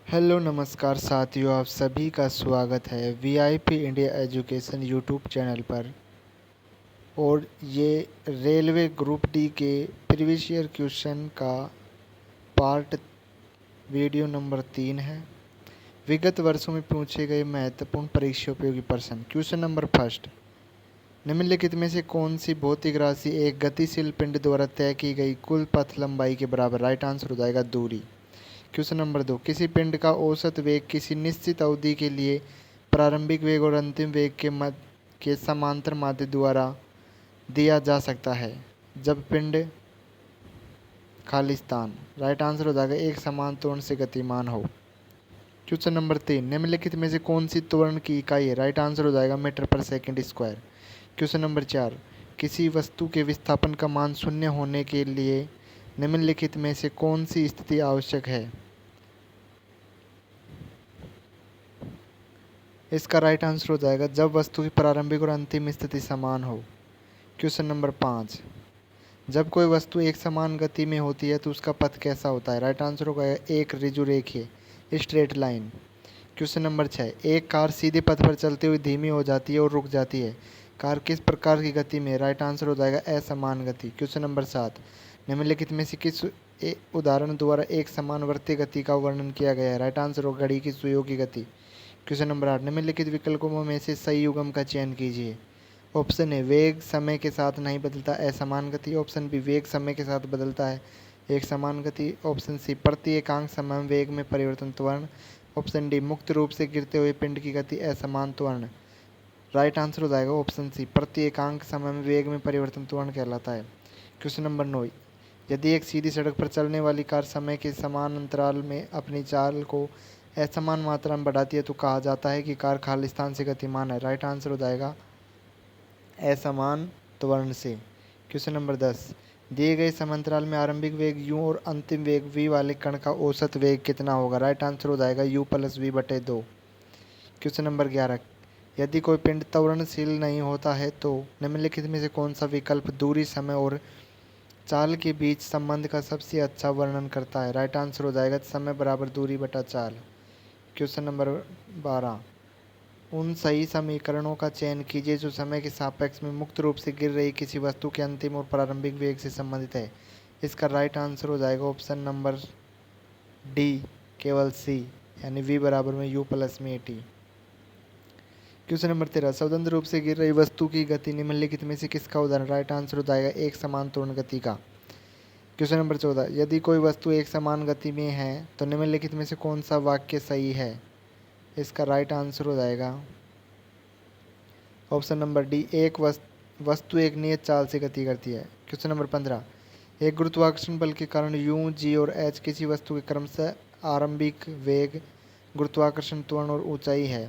Hello नमस्कार साथियों, आप सभी का स्वागत है VIP India education YouTube channel पर। और ये रेलवे ग्रुप डी के प्रीवियस ईयर क्वेश्चन का पार्ट वीडियो नंबर 3 है। विगत वर्षों में पूछे गए महत्वपूर्ण परीक्षा उपयोगी प्रश्न। क्वेश्चन नंबर फर्स्ट, निम्नलिखित में से कौन सी भौतिक राशि एक गतिशील पिंड द्वारा तय की गई कुल पथ लंबाई के बराबर? राइट आंसर हो जाएगा दूरी। क्वेश्चन नंबर 2, किसी पिंड का औसत वेग किसी निश्चित अवधि के लिए प्रारंभिक वेग और अंतिम वेग के समांतर माध्य द्वारा दिया जा सकता है जब पिंड खाली स्थान। राइट आंसर हो जाएगा एक समान त्वरण से गतिमान हो। क्वेश्चन नंबर 3, निम्नलिखित में से कौन सी त्वरण की इकाई है? राइट आंसर हो जाएगा मीटर पर सेकंड स्क्वायर। क्वेश्चन नंबर 4, किसी वस्तु के विस्थापन का मान शून्य होने के लिए निम्नलिखित में से कौन सी स्थिति आवश्यक है? इसका राइट आंसर हो जाएगा जब वस्तु की प्रारंभिक और अंतिम स्थिति समान हो। क्वेश्चन नंबर 5, जब कोई वस्तु एक समान गति में होती है तो उसका पथ कैसा होता है? राइट आंसर होगा एक ऋजु रेखीय स्ट्रेट लाइन। क्वेश्चन नंबर 6, एक कार सीधे पथ पर चलते हुए धीमी हो जाती है और रुक जाती है। कार किस प्रकार की गति में? राइट आंसर हो जाएगा असमान गति। क्वेश्चन नंबर 7, निम्नलिखित में से किस उदाहरण द्वारा एक समान वृत्तीय गति का वर्णन किया गया है? राइट आंसर हो घड़ी की सुइयों की गति। क्वेश्चन नंबर 8, निम्नलिखित विकल्पों में से सही युग्म का चयन कीजिए। ऑप्शन ए, वेग समय के साथ नहीं बदलता असमान गति। ऑप्शन बी, वेग समय के साथ बदलता है एक समान गति। ऑप्शन सी, प्रति एकांक समय वेग में परिवर्तन त्वरण। ऑप्शन डी, मुक्त रूप से गिरते हुए पिंड की गति असमान त्वरण। राइट आंसर हो जाएगा ऑप्शन सी, प्रति एकांक समय में वेग में परिवर्तन त्वरण कहलाता है। क्वेश्चन नंबर 9, यदि एक सीधी सड़क पर चलने वाली कार समय के समान अंतराल में अपनी चाल को असमान मात्रा में बढ़ाती है तो कहा जाता है कि कार खालिस्तान से गतिमान है। राइट आंसर हो जाएगा असमान त्वरण से। क्वेश्चन नंबर 10, दिए गए समांतराल में आरंभिक वेग u और अंतिम वेग v वाले कण का औसत वेग कितना होगा? राइट आंसर हो जाएगा u प्लस वी बटे 2। क्वेश्चन नंबर 11, यदि कोई पिंड त्वरणशील नहीं होता है तो निम्नलिखित में से कौन सा विकल्प दूरी, समय और चाल के बीच संबंध का सबसे अच्छा वर्णन करता है? राइट आंसर हो जाएगा समय बराबर दूरी बटा चाल। क्वेश्चन नंबर 12, उन सही समीकरणों का चयन कीजिए जो समय के सापेक्ष में मुक्त रूप से गिर रही किसी वस्तु के अंतिम और प्रारंभिक वेग से संबंधित है। इसका राइट आंसर हो जाएगा ऑप्शन नंबर डी, केवल सी, यानी v बराबर में u प्लस में टी। क्वेश्चन नंबर 13, स्वतंत्र रूप से गिर रही वस्तु की गति निम्नलिखित में से किसका उदाहरण? राइट आंसर हो जाएगा एक समान त्वरण गति का। क्वेश्चन नंबर 14, यदि कोई वस्तु एक समान गति में है तो निम्नलिखित में से कौन सा वाक्य सही है? इसका राइट आंसर हो जाएगा ऑप्शन नंबर डी, एक वस्तु एक नियत चाल से गति करती है। क्वेश्चन नंबर 15, एक गुरुत्वाकर्षण बल के कारण यू, जी और एच किसी वस्तु के क्रमशः आरंभिक वेग, गुरुत्वाकर्षण त्वरण और ऊंचाई है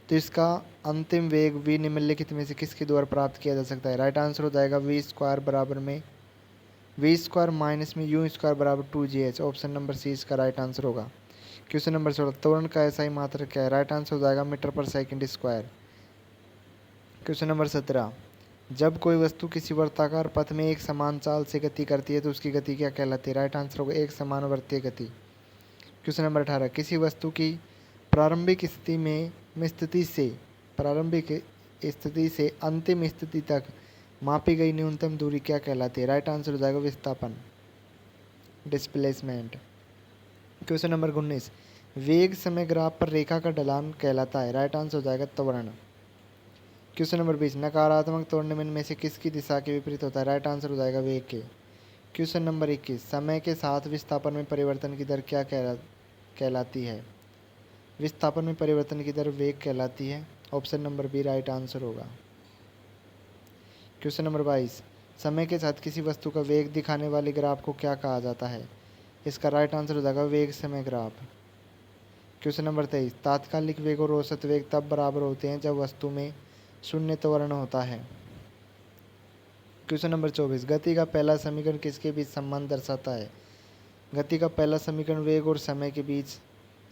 तो इसका अंतिम वेग v निम्नलिखित में से किसके द्वारा प्राप्त किया जा सकता है? राइट आंसर हो जाएगा वी स्क्वायर बराबर में वी स्क्वायर माइनस में यू स्क्वायर बराबर 2gh। ऑप्शन नंबर सी इसका राइट आंसर होगा। क्वेश्चन नंबर 16, त्वरण का ऐसा ही मात्रक क्या है? राइट आंसर हो जाएगा मीटर पर सेकंड स्क्वायर। क्वेश्चन नंबर 17, जब कोई वस्तु किसी वर्ताकार पथ में एक समान चाल से गति करती है तो उसकी गति क्या कहलाती है? राइट आंसर होगा एक समान वृत्तीय गति। क्वेश्चन नंबर 18, किसी वस्तु की प्रारंभिक स्थिति से अंतिम स्थिति तक मापी गई न्यूनतम दूरी क्या कहलाती है? राइट आंसर हो जाएगा विस्थापन, डिस्प्लेसमेंट। क्वेश्चन नंबर 19, वेग समय ग्राफ पर रेखा का ढलान कहलाता है। राइट आंसर हो जाएगा त्वरण। क्वेश्चन नंबर 20, नकारात्मक त्वरण निम्न में से किसकी दिशा के विपरीत होता है? राइट आंसर हो जाएगा वेग के। क्वेश्चन नंबर 21, समय के साथ विस्थापन में परिवर्तन की दर क्या कहलाती है? विस्थापन में परिवर्तन की दर वेग कहलाती है। Option number B right answer होगा। क्वेश्चन नंबर 22, समय के साथ किसी वस्तु का वेग दिखाने वाले ग्राफ को क्या कहा जाता है? इसका राइट आंसर हो जाएगा वेग समय ग्राफ। क्वेश्चन नंबर 23, तात्कालिक वेग और औसत वेग तब बराबर होते हैं जब वस्तु में शून्य त्वरण होता है। क्वेश्चन नंबर 24, गति का पहला समीकरण किसके बीच संबंध दर्शाता है? गति का पहला समीकरण वेग और समय के बीच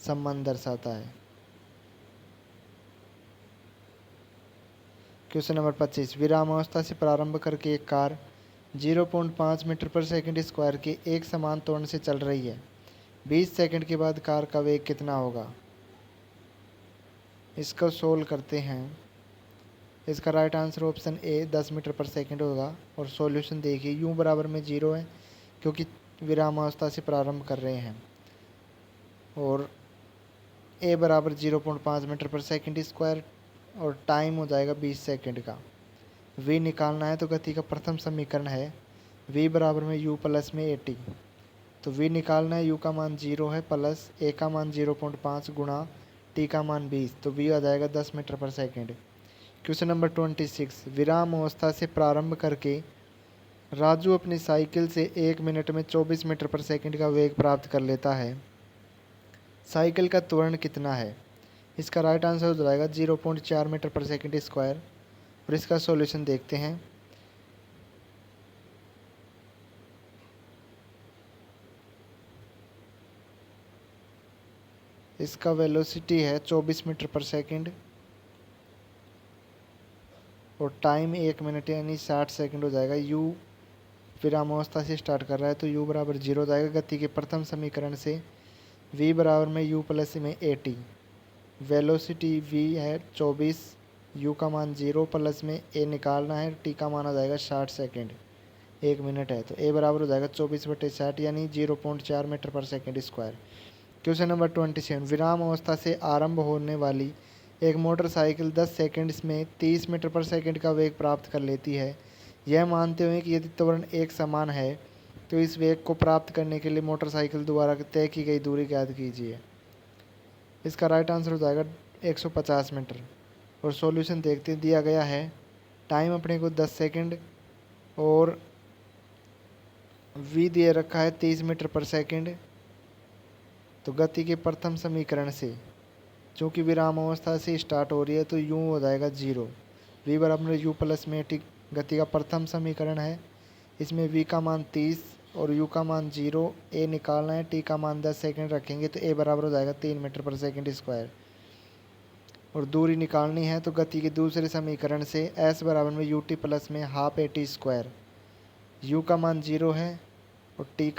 संबंध दर्शाता है। क्वेश्चन नंबर 25, विरामावस्था से प्रारंभ करके एक कार 0.5 मीटर पर सेकंड स्क्वायर के एक समान त्वरण से चल रही है 20 सेकंड के बाद कार का वेग कितना होगा। इसको सोल्व करते हैं। इसका right answer option A 10 metre पर सेकंड होगा। और सॉल्यूशन देखिए, यू बराबर में 0 है क्योंकि विरामावस्था से प्रारंभ कर रहे हैं। और ए बराबर 0.5 मीटर पर सेकंड स्क्वायर और टाइम हो जाएगा 20 सेकंड का। वी निकालना है तो गति का प्रथम समीकरण है वी बराबर में यू प्लस में 80। तो वी निकालना है, यू का मान 0 है प्लस ए का मान 0.5 गुणा टी का मान 20, तो वी आ जाएगा 10 मीटर पर सेकंड। क्वेश्चन नंबर 26, विराम अवस्था से प्रारंभ करके राजू अपनी साइकिल से 1 मिनट में 24 मीटर पर सेकंड का वेग प्राप्त कर लेता है। साइकिल का त्वरण कितना है। इसका राइट आंसर हो जाएगा 0.4 मीटर पर सेकंड स्क्वायर। और इसका सॉल्यूशन देखते हैं। इसका वेलोसिटी है 24 मीटर पर सेकंड और टाइम 1 मिनट यानी 60 सेकंड हो जाएगा। यू विरामावस्था से स्टार्ट कर रहा है तो यू बराबर 0 हो जाएगा। गति के प्रथम समीकरण से v बराबर में u प्लस में 80, वेलोसिटी v है 24, u का मान 0 प्लस में a निकालना है, t का मान आ जाएगा 60 सेकंड, 1 मिनट है तो a बराबर हो जाएगा 24/60 यानी 0.4 मीटर पर सेकंड स्क्वायर। क्वेश्चन नंबर 27, विराम अवस्था से आरंभ होने वाली एक मोटरसाइकिल 10 सेकंड्स में 30 मीटर पर सेकंड का वेग प्राप्त कर लेती है। यह मानते हुए कि यदि त्वरण एक समान है तो इस वेग को प्राप्त करने के लिए मोटरसाइकिल द्वारा तय की गई दूरी ज्ञात कीजिए। इसका राइट आंसर हो जाएगा 150 मीटर। और सॉल्यूशन देखते दिया गया है, टाइम अपने को 10 सेकंड और v दिए रखा है 30 मीटर पर सेकंड। तो गति के प्रथम समीकरण से चूँकि विराम अवस्था से स्टार्ट हो रही है तो u हो जाएगा 0। v बराबर u प्लस में टी गति का प्रथम समीकरण है। इसमें v का मान 30 और u का मान 0, a निकालना है, t का मान 10 सेकंड रखेंगे तो a बराबर हो जाएगा 3 मीटर पर सेकंड स्क्वायर। और दूरी निकालनी है तो गति के दूसरे समीकरण से s बराबर में ut प्लस में हाफ at स्क्वायर। u का मान 0 है और t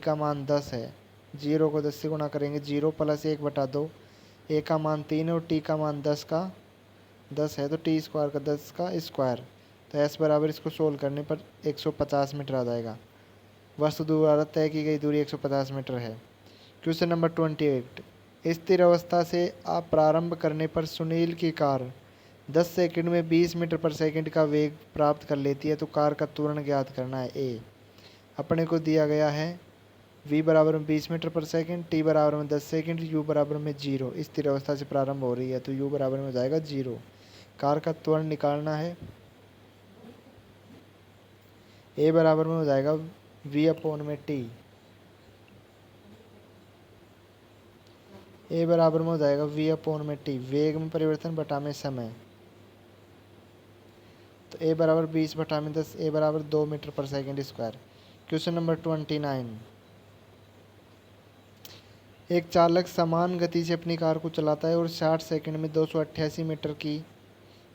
का मान 10 है। 0 को 10 से गुणा करेंगे, 0 प्लस 1/2, a का मान 3 और t का मान 10 है तो t स्क्वायर का 10 का स्क्वायर। तो s बराबर इसको सोल्व करने पर 150 मीटर आ जाएगा। वस्तु द्वारा तय की गई दूरी 150 मीटर है। क्वेश्चन नंबर 28, स्थिर अवस्था से आप प्रारंभ करने पर सुनील की कार 10 सेकंड में 20 मीटर पर सेकंड का वेग प्राप्त कर लेती है तो कार का त्वरण ज्ञात करना है। ए अपने को दिया गया है v बराबर में 20 मीटर पर सेकंड, t बराबर में 10 सेकंड, u बराबर में 0। स्थिर अवस्था से प्रारंभ हो रही है तो u बराबर में हो जाएगा 0। कार का त्वरण निकालना है, a बराबर में हो जाएगा v/t। a बराबर में हो जाएगा v/t, वेग में परिवर्तन बटा में समय। तो a बराबर 20/10, a बराबर 2 मीटर पर सेकंड स्क्वायर। क्वेश्चन नंबर 29, एक चालक समान गति से अपनी कार को चलाता है और 60 सेकंड में 288 मीटर की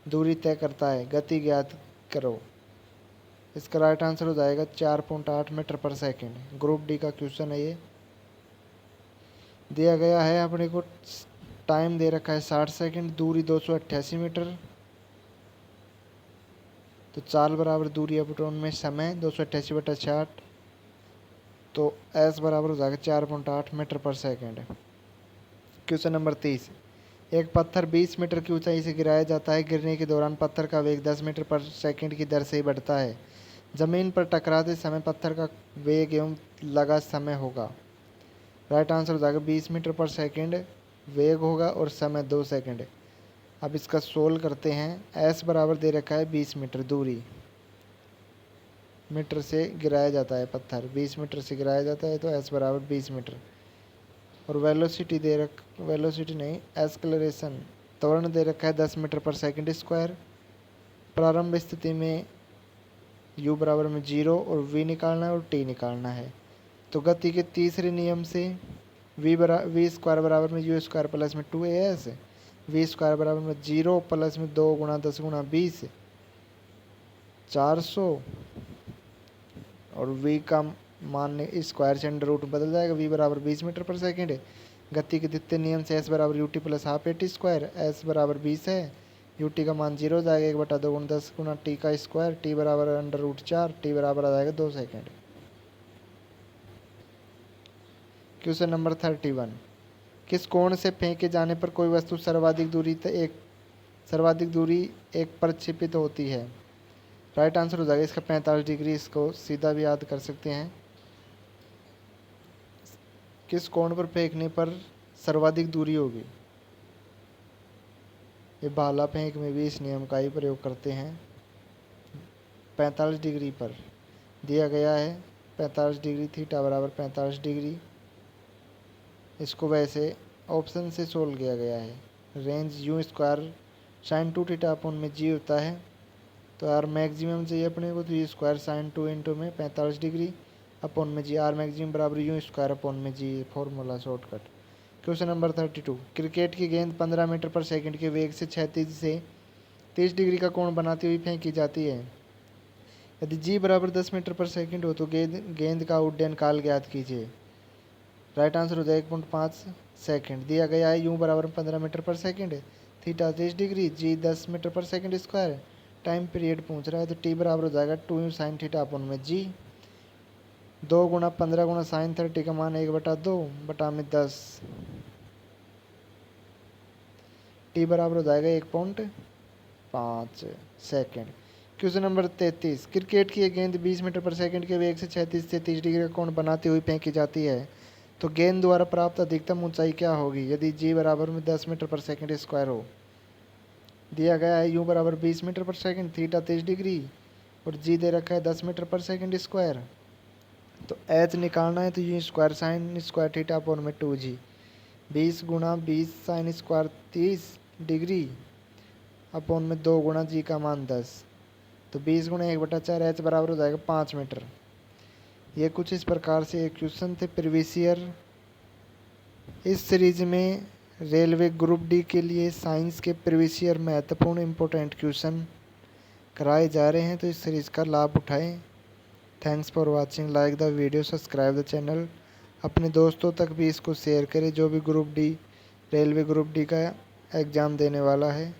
दूरी तय करता है। गति ज्ञात करो। इसका राइट आंसर हो जाएगा 4.8 मीटर पर सेकंड। ग्रुप डी का क्वेश्चन है ये। दिया गया है अपने को, टाइम दे रखा है 60 सेकंड, दूरी 288 मीटर। तो चाल बराबर दूरी अपटोन में समय 288/60, तो s बराबर हो जाएगा 4.8 मीटर पर सेकंड। क्वेश्चन नंबर 30, एक पत्थर 20 मीटर की ऊंचाई से गिराया जाता है। गिरने के दौरान पत्थर का वेग 10 मीटर पर सेकंड की दर से बढ़ता है। ज़मीन पर टकराते समय पत्थर का वेग एवं लगा समय होगा। राइट आंसर हो जाएगा 20 मीटर पर सेकंड वेग होगा और समय 2 सेकंड। अब इसका सोल्व करते हैं। s बराबर दे रखा है 20 मीटर, दूरी मीटर से गिराया जाता है पत्थर, 20 मीटर से गिराया जाता है तो s बराबर 20 मीटर। और वेलोसिटी एक्सलेरेशन त्वरण दे रखा है 10 मीटर पर सेकंड स्क्वायर। प्रारंभ स्थिति में u बराबर में 0 और v निकालना है और t निकालना है। तो गति के तीसरे नियम से v स्क्वायर बराबर में u स्क्वायर प्लस में 2as, v स्क्वायर बराबर में 0 प्लस में 2 गुणा 10 गुणा 20, 400 और मान स्क्वायर से अंडर रूट बदल जाएगा। v बराबर 20 मीटर पर सेकेंड। गति के द्वितीय नियम से s बराबर ut plus half A T square. s बराबर 20 है, ut का मान 0 हो जाएगा, 1/2 गुण 10 गुना t का स्क्वायर, t बराबर अंडर रूट 4, t बराबर आ जाएगा 2 सेकेंड। क्वेश्चन नंबर 31, किस कोण से फेंके जाने पर कोई वस्तु सर्वाधिक दूरी एक प्रक्षेपित होती है? राइट आंसर हो जाएगा इसका 45 डिग्री। इसको सीधा भी याद कर सकते हैं। किस कोण पर फेंकने पर सर्वाधिक दूरी होगी? ये भाला फेंक में भी इस नियम का ही प्रयोग करते हैं। 45 डिग्री पर दिया गया है 45 डिग्री, थीटा बराबर 45 डिग्री। इसको वैसे ऑप्शन से सोल्व किया गया है। Range you square sine 2 theta upon में जी होता है, तो आर मैक्सिमम चाहिए अपने को, तो यू स्क्वायर साइन 2 इंटू में 45 डिग्री अपॉन में जी, आर मैक्सिमम बराबर यू स्क्वायर अपॉन में g, formula shortcut. Question number 32, cricket की गेंद 15 मीटर पर सेकंड के वेग से 36 से 30 डिग्री का कोण बनाती हुई फेंकी जाती है। यदि जी बराबर 10 मीटर पर सेकंड हो तो गेंद का उड्डयन काल ज्ञात कीजिए। राइट आंसर हो जाएगा 1.5 सेकंड। दिया गया है यू बराबर 15 मीटर पर सेकंड, थीटा 30 डिग्री, जी 10 मीटर पर सेकंड स्क्वायर, टाइम पीरियड पूछ रहा है, तो टी बराबर हो जाएगा 2 साइन थीटा अपॉन में जी। 2 गुणा 15 गुणा साइन 30 का मान 1/2 बटा में 10, टी बराबर हो जाएगा 1.5 सेकंड। क्वेश्चन नंबर 33, क्रिकेट की एक गेंद 20 मीटर पर सेकंड के वेग से 36 से 30 डिग्री का कोण बनाती हुई फेंकी जाती है, तो गेंद द्वारा प्राप्त अधिकतम ऊंचाई क्या होगी यदि जी बराबर में 10 मीटर पर सेकंड स्क्वायर हो? दिया गया है यू बराबर 20 मीटर पर सेकंड, थीटा 30 डिग्री और जी दे रखा है 10 मीटर पर सेकंड स्क्वायर। तो एच निकालना है, तो you square sine square theta upon में 2g, 20 गुणा 20 साइन स्क्वायर 30 डिग्री अपॉन में 2 गुणा जी का मान 10, तो 20 गुणा 1/4, एच बराबर हो जाएगा 5 मीटर। ये कुछ इस प्रकार से एक क्वेश्चन थे प्रीवियस ईयर। इस सीरीज में रेलवे ग्रुप डी के लिए साइंस के प्रीवियस ईयर महत्वपूर्ण इंपॉर्टेंट क्वेश्चन कराए जा रहे हैं, तो इस सीरीज़ का लाभ उठाएं। Thanks for watching, like the video, subscribe the channel. अपने दोस्तों तक भी इसको शेयर करें जो भी group D railway group D का एग्ज़ाम देने वाला है।